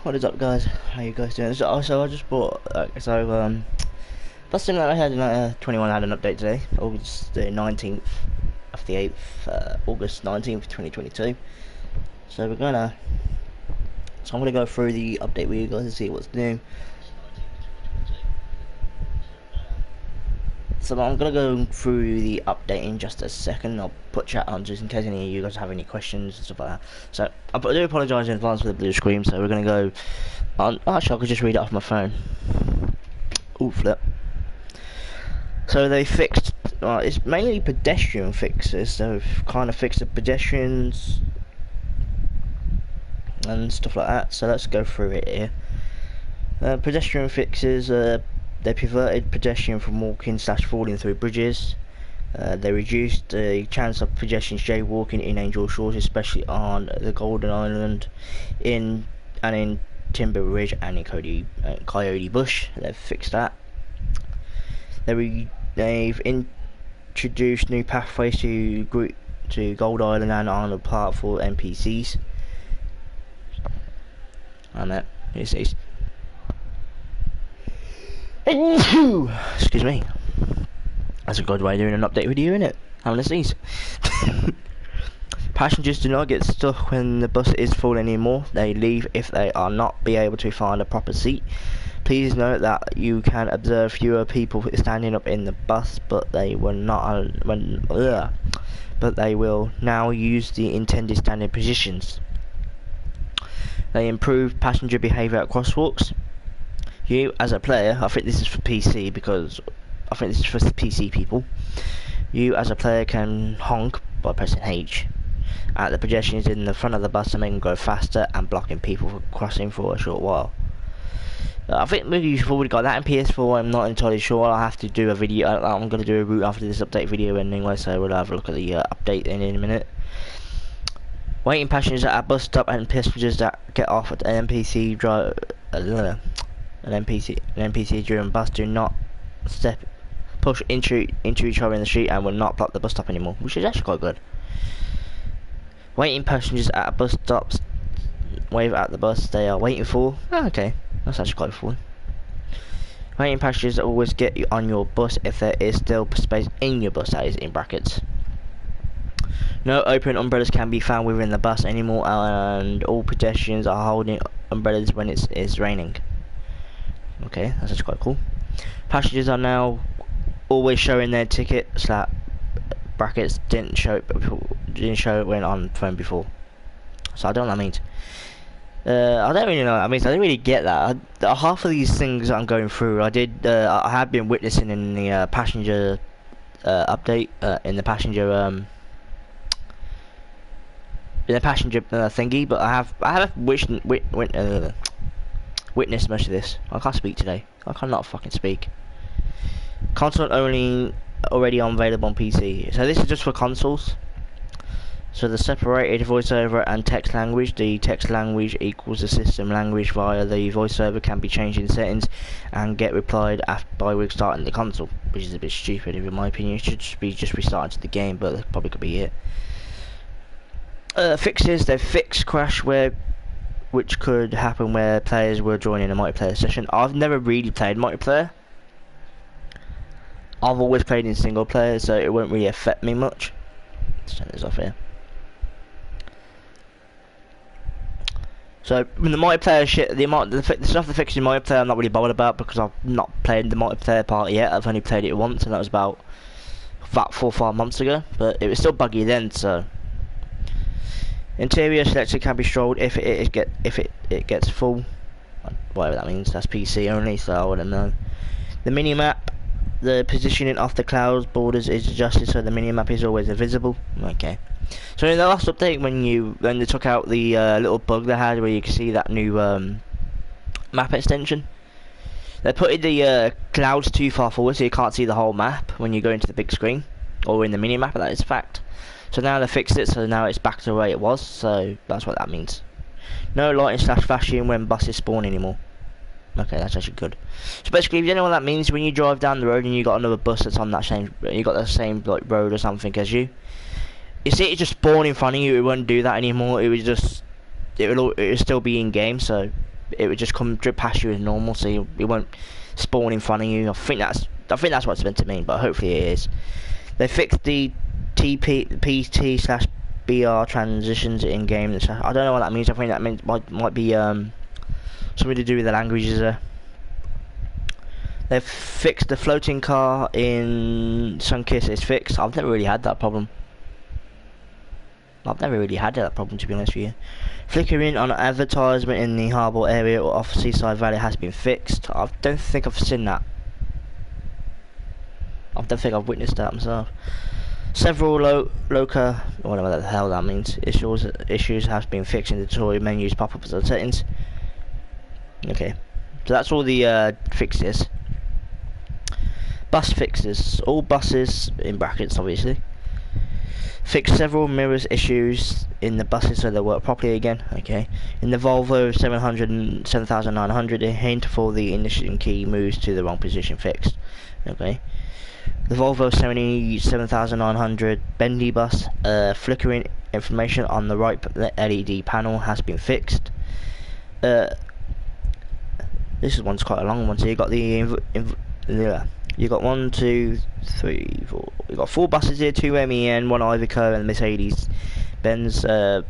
What is up, guys? How you guys doing? So I just bought Bus Simulator had 21 had an update today, August the 19th of the 8th, August 19th, 2022. So I'm gonna go through the update with you guys to see what's new. So I'm gonna go through the update in just a second. I'll put chat on just in case any of you guys have any questions and stuff like that. So I do apologise in advance for the blue screen. So we're gonna go on. Actually, I could just read it off my phone. Ooh, flip. So they fixed. It's mainly pedestrian fixes. So they've kind of fixed the pedestrians and stuff like that. So let's go through it here. Pedestrian fixes. They prevented pedestrian from walking/falling through bridges. They reduced the chance of pedestrians jaywalking in Angel Shores, especially on the Golden Island, in Timber Ridge and in Coyote Bush. They've fixed that. They've introduced new pathways to Gold Island and Island Park for NPCs. And that is excuse me. That's a good way of doing an update video, isn't it? Having a sneeze. Passengers do not get stuck when the bus is full anymore. They leave if they are not be able to find a proper seat. Please note that you can observe fewer people standing up in the bus, but they will now use the intended standing positions. They improve passenger behaviour at crosswalks. You, as a player, I think this is for PC because I think this is for PC people. You, as a player, can honk by pressing H at the pedestrians in the front of the bus to make them go faster and blocking people from crossing for a short while. I think maybe you've already got that in PS4. I'm not entirely sure. I'll have to do a video. I'm going to do a route after this update video anyway, so we'll have a look at the update in a minute. Waiting passengers at a bus stop and passengers that get off at an NPC driven bus do not push into each other in the street and will not block the bus stop anymore, which is actually quite good. Waiting passengers at bus stops wave at the bus they are waiting for. Oh, okay, that's actually quite fun. Waiting passengers always get you on your bus if there is still space in your bus, that is in brackets. No open umbrellas can be found within the bus anymore, and all pedestrians are holding umbrellas when it's raining. Okay, that's actually quite cool. Passengers are now always showing their ticket brackets didn't show it when on phone before. So I don't know what that means. I don't really know what that means. I didn't really get that. Half of these things I'm going through, I have been witnessing in the passenger update, in the passenger thingy, but I have witnessed most of this. I can't speak today. I cannot fucking speak. Console only already available on PC. So this is just for consoles. So the separated voiceover and text language. The text language equals the system language via the voiceover can be changed in settings and get replied by restarting the console, which is a bit stupid in my opinion. It should just restarting to the game, but that probably could be it. Fixes. They've fixed crash which could happen where players were joining a multiplayer session. I've never really played multiplayer. I've always played in single player, so it won't really affect me much. Let's turn this off here. So when the multiplayer shit, the stuff that fixes multiplayer, I'm not really bothered about because I've not played the multiplayer part yet. I've only played it once, and that was about 4 or 5 months ago. But it was still buggy then, so. Interior selection can be strolled if it gets full, whatever that means. That's PC only, so I wouldn't know. The minimap, the positioning of the clouds borders is adjusted so the minimap is always visible. Okay. So in the last update, when they took out the little bug they had where you can see that new map extension, they put in the clouds too far forward so you can't see the whole map when you go into the big screen or in the minimap. That is a fact. So now they fixed it, so now it's back to the way it was, so that's what that means. No lighting/flashing when buses spawn anymore. Okay, that's actually good. So basically, if you don't know what that means, when you drive down the road and you got another bus that's on that same, you got the same like road or something as you see it just spawn in front of you, it won't do that anymore. It would still be in game, so it would just come drip past you as normal, so it won't spawn in front of you. I think that's what it's meant to mean, but hopefully it is. They fixed the PT/BR transitions in game. I don't know what that means. I think that might be something to do with the languages there. They've fixed the floating car in Sunkiss. It's fixed. I've never really had that problem. To be honest with you. Flickering on advertisement in the harbour area or off Seaside Valley has been fixed. I don't think I've seen that. I don't think I've witnessed that myself. Several loca, whatever the hell that means, issues have been fixed in the tutorial menus, pop-ups and settings. Okay, so that's all the fixes. Bus fixes. All buses, in brackets obviously, fixed several mirrors issues in the buses so they work properly again. Okay. In the Volvo 700 and 7900, a hint for the ignition key moves to the wrong position fixed. Okay. The Volvo 7900 bendy bus, flickering information on the right LED panel has been fixed. This one's quite a long one, so you got the you got 1, 2, 3, 4. You got 4 buses here, 2 MEN, 1 Iveco, and Mercedes Benz. The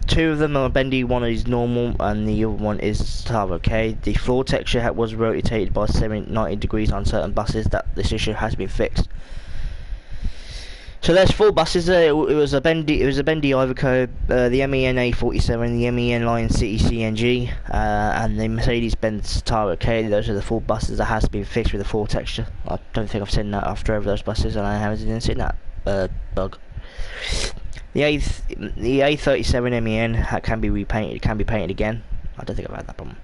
2 of them are bendy, 1 is normal, and the other one is Satara. Okay, the floor texture was rotated by 90 degrees on certain buses. That this issue has been fixed. So there's 4 buses there. It was a bendy Iveco, the MEN A47, the MEN Lion City CNG, and the Mercedes Benz Satara. Okay, those are the 4 buses that has been fixed with the floor texture. I don't think I've seen that after over those buses, and I haven't seen that bug. The A37 MEN can be repainted. It can be painted again. I don't think I've had that problem.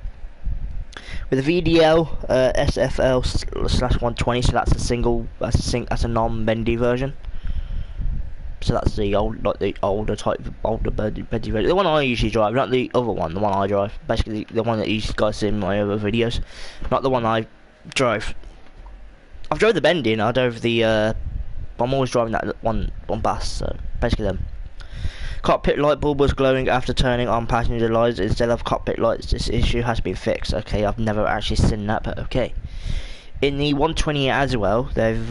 With the VDL SFL/120, so that's a single. That's a non-bendy version. So that's the older bendy version. The one I usually drive, not the other one. The one I drive, basically the one that you guys see in my other videos, not the one I drive. I've drove the bending. I drove the. I'm always driving that one bus. So basically them. Cockpit light bulb was glowing after turning on passenger lights instead of cockpit lights. This issue has been fixed. Okay, I've never actually seen that, but okay. In the 120 as well, they've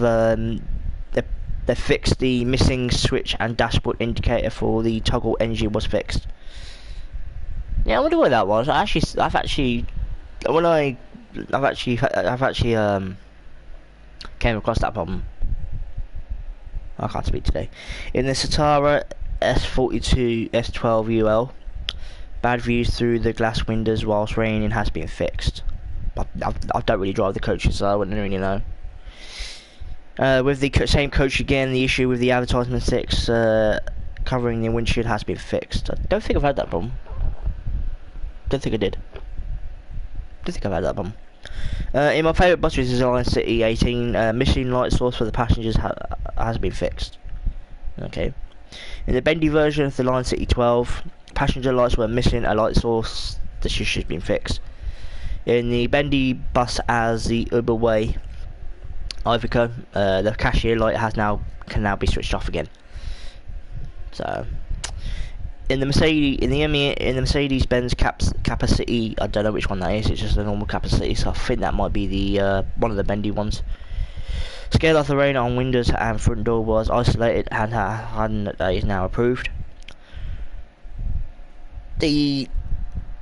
fixed the missing switch and dashboard indicator for the toggle engine was fixed. Yeah, I wonder what that was. I've actually came across that problem. I can't speak today. In the Satara S42 S12 UL, bad views through the glass windows whilst raining has been fixed. I don't really drive the coaches, so I wouldn't really know. With the same coach again, the issue with the advertisement 6 covering the windshield has been fixed. I don't think I've had that problem. Don't think I did. Don't think I've had that problem. In my favourite bus, which is Lion City 18, missing light source for the passengers has been fixed. Okay. In the bendy version of the Lion City 12, passenger lights were missing a light source. This issue has been fixed. In the bendy bus as the Uberway Iveco, the cashier light can now be switched off again. So, in the Mercedes Benz Capacity, I don't know which one that is. It's just a normal Capacity, so I think that might be the one of the bendy ones. Scale off the rain on windows and front door was isolated and is now approved. The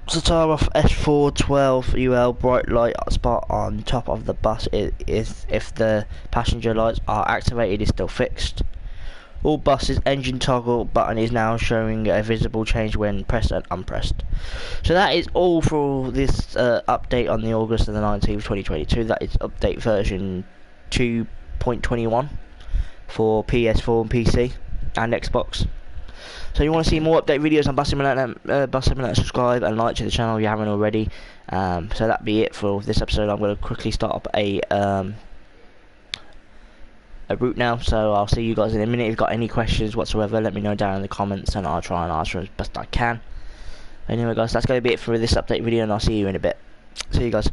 Satara S412 UL bright light spot on top of the bus is if the passenger lights are activated is still fixed. All buses engine toggle button is now showing a visible change when pressed and unpressed. So that is all for this update on the August of the 19th 2022. That is update version 2.21 for PS4 and PC and Xbox. So you want to see more update videos on Bus Simulator, subscribe and like to the channel if you haven't already. So that'd be it for this episode. I'm going to quickly start up a route now, so I'll see you guys in a minute. If you've got any questions whatsoever, let me know down in the comments and I'll try and answer as best I can. Anyway guys, that's going to be it for this update video and I'll see you in a bit. See you guys.